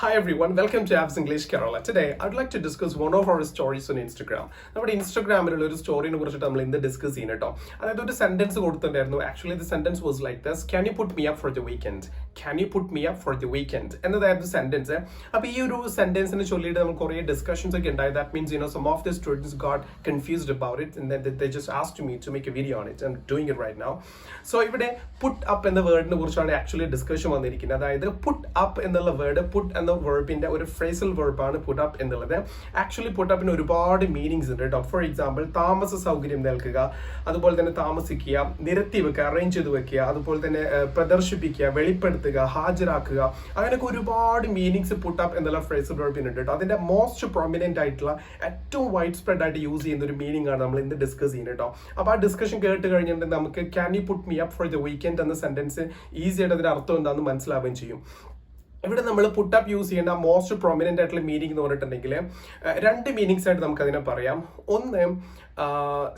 Hi everyone, welcome to Apps English Kerala. Today, I'd like to discuss one of our stories on Instagram. നമ്മുടെ ഇൻസ്റ്റാഗ്രാമിലുള്ള ഒരു സ്റ്റോറിനെ കുറിച്ചിട്ട് നമ്മൾ ഇന്ന് discuss ചെയ്യുന്നത് കേട്ടോ. അതായത് ഒരു സെന്റൻസ് കൊടുത്തിട്ടുണ്ടായിരുന്നു. Actually the sentence was like this: Can you put me up for the weekend? Can you put me up for the weekend? എന്നതായിരുന്നു സെന്റൻസ്. അപ്പോൾ ഈ ഒരു സെന്റൻസിനെ ചൊല്ലിയിട്ട് നമ്മൾ കുറേ ഡിസ്കഷൻസ് ഒക്കെ ഉണ്ടായി. That means some of the students got confused about it and then they just asked me to make a video on it. I'm doing it right now. So ഇവിടെ put up എന്ന വേർഡിനെ കുറിച്ചാണ് actually discussion വന്നിരിക്കുന്നത്. അതായത് put up എന്നുള്ള word put വെർബിന്റെ ഒരു phrasal വെർബാണ് put up എന്നുള്ളത്. Actually puttu അപ്പിന് ഒരുപാട് meanings ഉണ്ട് കേട്ടോ. ഫോർ എക്സാമ്പിൾ, താമസ സൗകര്യം നൽകുക, അതുപോലെ തന്നെ താമസിക്കുക, നിരത്തി വെക്കുക, അറേഞ്ച് ചെയ്ത് വെക്കുക, അതുപോലെ തന്നെ പ്രദർശിപ്പിക്കുക, വെളിപ്പെടുത്തുക, ഹാജരാക്കുക, അങ്ങനെയൊക്കെ ഒരുപാട് മീനിങ്സ് പുട്ട് അപ്പ് എന്നുള്ള ഫ്രേസൽ വെർബിന് ഉണ്ട് കേട്ടോ. അതിന്റെ മോസ്റ്റ് പ്രൊമിനന്റ് ആയിട്ടുള്ള ഏറ്റവും വൈഡ് സ്പ്രെഡ് ആയിട്ട് യൂസ് ചെയ്യുന്ന ഒരു മീനിങ് ആണ് നമ്മൾ ഇന്ന് ഡിസ്കസ് ചെയ്യുന്നത് കേട്ടോ. അപ്പോൾ ആ ഡിസ്കഷൻ കേട്ട് കഴിഞ്ഞിട്ടുണ്ടെങ്കിൽ നമുക്ക് can you put me up for the weekend എന്ന സെന്റൻസ് ഈസി ആയിട്ട് അതിന്റെ അർത്ഥം എന്താണെന്ന് മനസ്സിലാവുകയും ചെയ്യും. ഇവിടെ നമ്മൾ പുട്ട് അപ്പ് യൂസ് ചെയ്യേണ്ട മോസ്റ്റ് പ്രൊമിനന്റ് ആയിട്ടുള്ള മീനിങ് എന്ന് പറഞ്ഞിട്ടുണ്ടെങ്കിൽ രണ്ട് മീനിങ്സ് ആയിട്ട് നമുക്ക് അതിനെ പറയാം. ഒന്ന്,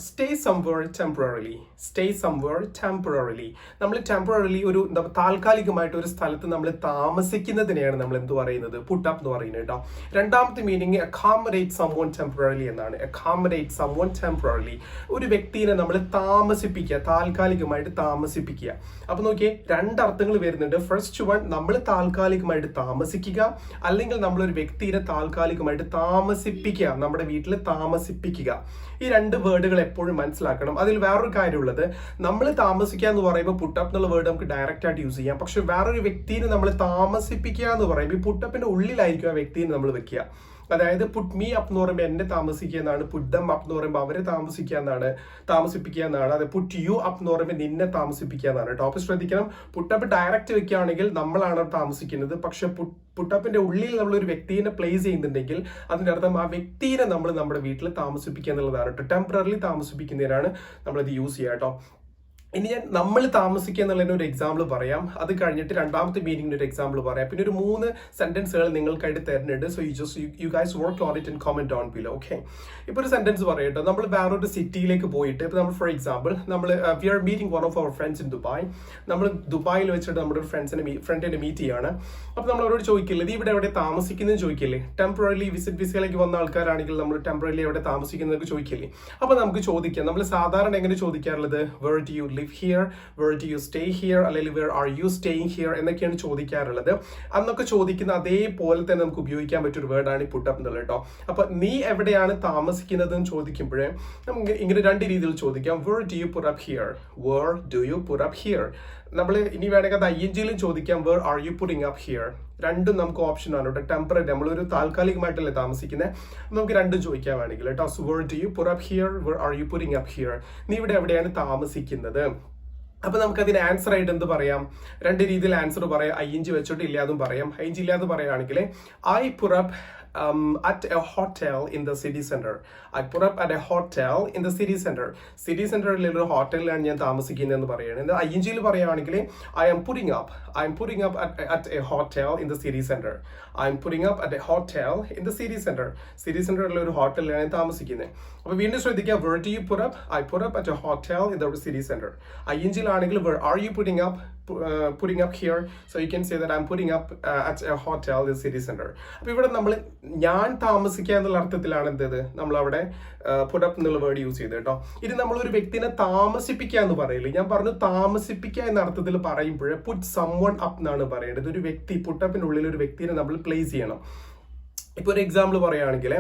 stay somewhere temporarily. Stay somewhere temporarily. നമ്മൾ ടെമ്പററിലി ഒരു താൽക്കാലികമായിട്ട് ഒരു സ്ഥലത്ത് നമ്മൾ താമസിക്കുന്നതിനെയാണ് നമ്മൾ എന്ത് പറയുന്നത്, പുട്ട് അപ്പ് എന്ന് പറയുന്നത് കേട്ടോ. രണ്ടാമത്തെ മീനിങ് അക്കോമഡേറ്റ് സംവൺ ടെമ്പററിലി എന്നാണ്. അക്കോമഡേറ്റ് സംവൺ ടെമ്പററിലി, ഒരു വ്യക്തിനെ നമ്മൾ താമസിപ്പിക്കുക, താൽക്കാലികമായിട്ട് താമസിപ്പിക്കുക. അപ്പൊ നോക്കിയേ, രണ്ടർത്ഥങ്ങൾ വരുന്നുണ്ട്. ഫസ്റ്റ് വൺ, നമ്മൾ താൽക്കാലികമായിട്ട് താമസിക്കുക, അല്ലെങ്കിൽ നമ്മളൊരു വ്യക്തിയെ താൽക്കാലികമായിട്ട് താമസിപ്പിക്കുക, നമ്മുടെ വീട്ടിൽ താമസിപ്പിക്കുക. ഈ രണ്ട് വേർഡുകൾ എപ്പോഴും മനസ്സിലാക്കണം. അതിൽ വേറൊരു കാര്യമുള്ളത്, നമ്മൾ താമസിക്കുക എന്ന് പറയുമ്പോൾ പുട്ടപ്പ് എന്നുള്ള വേർഡ് നമുക്ക് ഡയറക്റ്റ് ആയിട്ട് യൂസ് ചെയ്യാം. പക്ഷെ വേറൊരു വ്യക്തിനെ നമ്മൾ താമസിപ്പിക്കുക എന്ന് പറയുമ്പോൾ ഈ പുട്ടപ്പിന്റെ ഉള്ളിലായിരിക്കും ആ വ്യക്തിനെ നമ്മൾ വെക്കുക. അതായത് പുട്ട് മീ അപ്പ് എന്ന് പറയുമ്പോൾ എന്നെ താമസിക്കുക എന്നാണ്, പുട്ട് ദം അപ്പ് എന്ന് പറയുമ്പോൾ അവരെ താമസിപ്പിക്കുക എന്നാണ്. അതെ, പുട്ട് യു അപ്പ് എന്ന് പറയുമ്പോൾ നിന്നെ താമസിപ്പിക്കുക എന്നാണ്. ടോപ്പ് ശ്രദ്ധിക്കണം, പുട്ടപ്പ് ഡയറക്റ്റ് വെക്കുകയാണെങ്കിൽ നമ്മളാണ് താമസിക്കുന്നത്. പക്ഷെ പുട്ടപ്പിന്റെ ഉള്ളിൽ നമ്മൾ ഒരു വ്യക്തിയെ പ്ലേസ് ചെയ്യുന്നുണ്ടെങ്കിൽ അതിന്റെ അർത്ഥം ആ വ്യക്തിയെ നമ്മൾ നമ്മുടെ വീട്ടിൽ താമസിപ്പിക്കുക എന്നുള്ളതാണ് കേട്ടോ. ടെമ്പററിലി താമസിപ്പിക്കുന്നതിനാണ് നമ്മളത് യൂസ് ചെയ്യുക കേട്ടോ. ഇനി ഞാൻ നമ്മൾ താമസിക്കുക എന്നുള്ളതിന് ഒരു എക്സാമ്പിൾ പറയാം. അത് കഴിഞ്ഞിട്ട് രണ്ടാമത്തെ മീനിങ്ങിന് ഒരു എക്സാമ്പിൾ പറയാം. പിന്നെ ഒരു 3 സെന്റൻസുകൾ നിങ്ങൾക്കായിട്ട് തരുന്നുണ്ട്. So you guys work on it and comment on below. Okay, ഇപ്പോൾ ഒരു സെന്റൻസ് പറയട്ടോ. നമ്മൾ വേറൊരു സിറ്റിയിലേക്ക് പോയിട്ട്, ഇപ്പോൾ നമ്മൾ for example we are meeting one of our friends in Dubai. നമ്മൾ ദുബായിൽ വെച്ചിട്ട് നമ്മുടെ ഫ്രണ്ടിനെ മീറ്റ് ചെയ്യാണ്. അപ്പോൾ നമ്മൾ അവരോട് ചോദിക്കില്ലേ, ഇത് ഇവിടെ എവിടെ താമസിക്കുന്നതെന്ന് ചോദിക്കില്ലേ? ടെമ്പററിലി വിസയിലേക്ക് വന്ന ആൾക്കാരാണെങ്കിൽ നമ്മൾ ടെമ്പററിലി എവിടെ താമസിക്കുന്നതൊക്കെ ചോദിക്കില്ലേ? അപ്പോൾ നമുക്ക് ചോദിക്കാം, നമ്മൾ സാധാരണ എങ്ങനെ ചോദിക്കാറുള്ളത്? Where do you live here, where do you stay here, അല്ലെങ്കിൽ where are you staying here എന്നൊക്കെയാണ് ചോദിക്കാറുള്ളത്. അന്നൊക്കെ ചോദിക്കുന്ന അതേപോലെ തന്നെ നമുക്ക് ഉപയോഗിക്കാൻ പറ്റിയ ഒരു വേർഡാണ് പുട്ട് അപ്പ് എന്നുള്ളത് കേട്ടോ. അപ്പൊ നീ എവിടെയാണ് താമസിക്കുന്നത് എന്ന് ചോദിക്കുമ്പോഴേ നമുക്ക് ഇങ്ങനെ രണ്ട് രീതിയിൽ ചോദിക്കാം. where do you put up here, where do you put up here. നമ്മൾ ഇനി വേണമെങ്കിൽ അത് ING-ലും ചോദിക്കാം, where are you putting up here. രണ്ടും നമുക്ക് ഓപ്ഷൻ ആണ് കേട്ടോ. ടെമ്പററി, നമ്മളൊരു താൽക്കാലികമായിട്ടല്ലേ താമസിക്കുന്നത്, നമുക്ക് രണ്ടും ചോദിക്കാൻ വേണമെങ്കിൽ കേട്ടോ. So where do you put up here, where are you putting up here. നീ ഇവിടെ എവിടെയാണ് താമസിക്കുന്നത്. അപ്പൊ നമുക്ക് അതിന് ആൻസർ ആയിട്ട് എന്ത് പറയാം? രണ്ട് രീതിയിൽ ആൻസർ പറയാം. ING വെച്ചോട്ട് ഇല്ലാതും പറയാം. ING ഇല്ലാതെ പറയുകയാണെങ്കിൽ I put up at a hotel in the city center. I put up at a hotel in the city center. City centerൽ ഒരു ഹോട്ടലിലാണ് ഞാൻ താമസിക്കുന്നതെന്ന് പറയുന്നത്. ING-ൽ പറയുകയാണെങ്കിൽ I am putting up at a hotel in the city center. I am putting up at a hotel in the city center. City centerൽ ഒരു ഹോട്ടലിലാണ് ഞാൻ താമസിക്കുന്നത്. അപ്പോൾ വീണ്ടും ശ്രദ്ധിക്കുക, where do you put up? I put up at a hotel in the city center. ING-ലാണെങ്കിൽ where are you putting up here. So you can say that I'm putting up at a hotel in the city center. അപ്പോൾ ഇവിടെ നമ്മൾ ഞാൻ താമസിക്കുക എന്നുള്ള അർത്ഥത്തിലാണ് എന്തത് നമ്മൾ അവിടെ പുട്ട് അപ്പ് എന്നുള്ള വേർഡ് യൂസ് ചെയ്ത് കേട്ടോ. ഇത് നമ്മളൊരു വ്യക്തിനെ താമസിപ്പിക്കുക എന്ന് പറയില്ല. ഞാൻ പറഞ്ഞു താമസിപ്പിക്കുക എന്ന അർത്ഥത്തിൽ പറയുമ്പോൾ പുട്ട് സംവൺ അപ്പ് എന്നാണ് പറയേണ്ടത്. ഒരു വ്യക്തി, പുട്ടപ്പിന്റെ ഉള്ളിൽ ഒരു വ്യക്തിനെ നമ്മൾ പ്ലേസ് ചെയ്യണം. ഇപ്പോൾ ഒരു എക്സാമ്പിൾ പറയുകയാണെങ്കിൽ,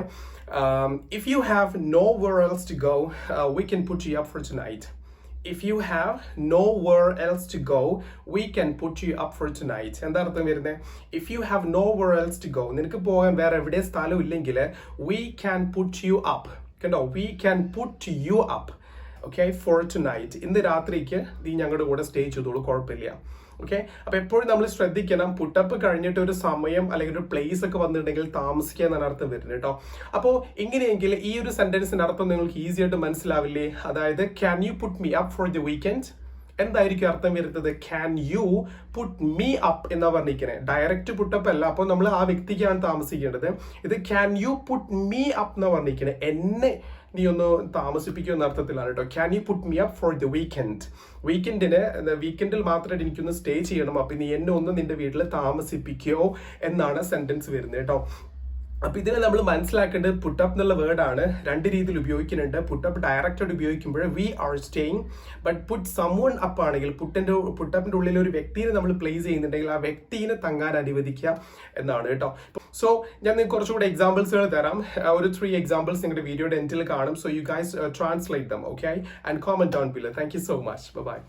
if you have nowhere else to go, we can put you up for tonight. If you have nowhere else to go, we can put you up for tonight. എന്താ അർത്ഥം വരുന്നത്? If you have nowhere else to go, നിനക്ക് പോകാൻ വേറെ എവിടെ സ്ഥലം ഇല്ലെങ്കിൽ, we can put you up. കണ്ടോ, we can put you up, okay, for tonight. ഇന്ന് രാത്രിക്ക് നീ ഞങ്ങളുടെ കൂടെ സ്റ്റേ ചെയ്തോളൂ, കുഴപ്പമില്ല. ഓക്കെ, അപ്പൊ എപ്പോഴും നമ്മൾ ശ്രദ്ധിക്കണം, പുട്ടപ്പ് കഴിഞ്ഞിട്ട് ഒരു സമയം അല്ലെങ്കിൽ ഒരു പ്ലേസ് ഒക്കെ വന്നിട്ടുണ്ടെങ്കിൽ താമസിക്കുക എന്നാണ് അർത്ഥം വരുന്നത് കേട്ടോ. അപ്പോൾ ഇങ്ങനെയെങ്കിൽ ഈ ഒരു സെന്റൻസിന്റെ അർത്ഥം നിങ്ങൾക്ക് ഈസി ആയിട്ട് മനസ്സിലാവില്ലേ? അതായത് can you put me up for the weekend, എന്തായിരിക്കും അർത്ഥം വരുന്നത്? Can you put me up എന്നാ പറഞ്ഞിരിക്കുന്നത്. ഡയറക്റ്റ് പുട്ടപ്പ് അല്ല, അപ്പോൾ നമ്മൾ ആ വ്യക്തിക്കാണ് താമസിക്കേണ്ടത്. ഇത് can you put me up എന്നാ പറഞ്ഞിരിക്കുന്നത്. എന്നെ നീ ഒന്ന് താമസിപ്പിക്കുക എന്ന അർത്ഥത്തിലാണ് കേട്ടോ. Can you put me up for the weekend. വീക്കെൻഡിൽ മാത്രമായിട്ട് എനിക്കൊന്ന് സ്റ്റേ ചെയ്യണം, അപ്പൊ നീ എന്നെ ഒന്ന് നിന്റെ വീട്ടിൽ താമസിപ്പിക്കോ എന്നാണ് സെന്റൻസ് വരുന്നത് കേട്ടോ. അപ്പൊ ഇതിനെ നമ്മൾ മനസ്സിലാക്കേണ്ടത് പുട്ടപ്പ് എന്നുള്ള വേർഡാണ്. രണ്ട് രീതിയിൽ ഉപയോഗിക്കുന്നുണ്ട്. പുട്ടപ്പ് ഡയറക്റ്റായിട്ട് ഉപയോഗിക്കുമ്പോൾ we are staying, but put someone up ആണെങ്കിൽ പുട്ടപ്പിന്റെ ഉള്ളിൽ ഒരു വ്യക്തിയെ നമ്മൾ പ്ലേസ് ചെയ്യുന്നുണ്ടെങ്കിൽ ആ വ്യക്തിനെ തങ്ങാൻ അനുവദിക്കുക എന്നാണ് കേട്ടോ. സോ ഞാൻ നിങ്ങൾക്ക് കുറച്ചുകൂടെ എക്സാമ്പിൾസുകൾ തരാം. ഒരു 3 എക്സാമ്പിൾസ് നിങ്ങളുടെ വീഡിയോയുടെ എൻഡിൽ കാണും. So you guys translate them, okay, and comment down below. Thank you so much. By.